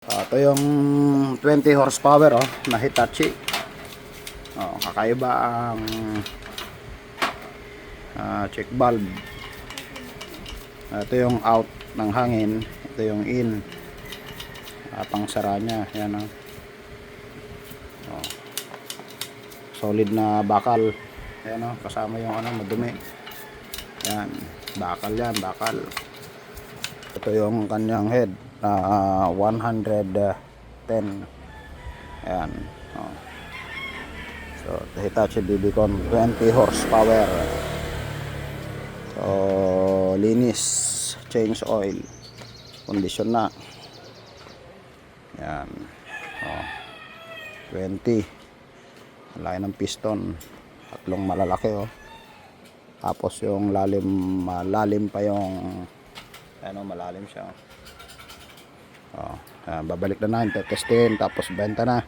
Ito yung 20 horsepower na Hitachi. Kakaiba ang check valve. Ito yung out ng hangin, ito yung in. Pangsara niya, yan solid na bakal. Ayan kasama yung madumi. Yan, bakal yan, bakal. Ito yung kanyang head na 110. Ayan. So, Hitachi BBcon 20 horsepower. So, linis, change oil, condition na. Yan. 20. Laki ng piston. Tatlong malalaki Tapos yung malalim pa yung malalim siya. Babalik na natin, testin, tapos benta na.